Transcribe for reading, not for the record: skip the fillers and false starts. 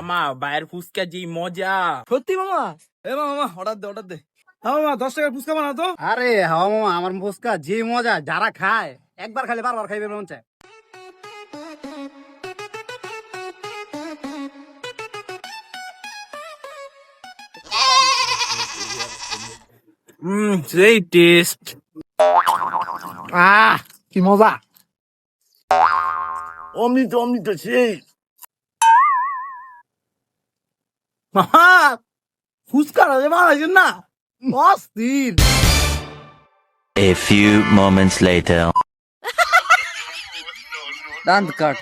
মামা বাইরের ফুচকা যে মজা। সত্যি মামা? এ মামা অর্ডার দে হ্যাঁ মামা 10 টাকার ফুচকা বানা তো। আরে হাওয়া মামা, আমার ফুচকা যে মজা, যারা খায় একবার খাইলে বারবার খাইবে মন চায়। সেই টেস্ট। কি মজা! অমৃত সেই। মামা ফুচকা বানাইছেন না, অস্থির। A few moments later. দান্ত cut.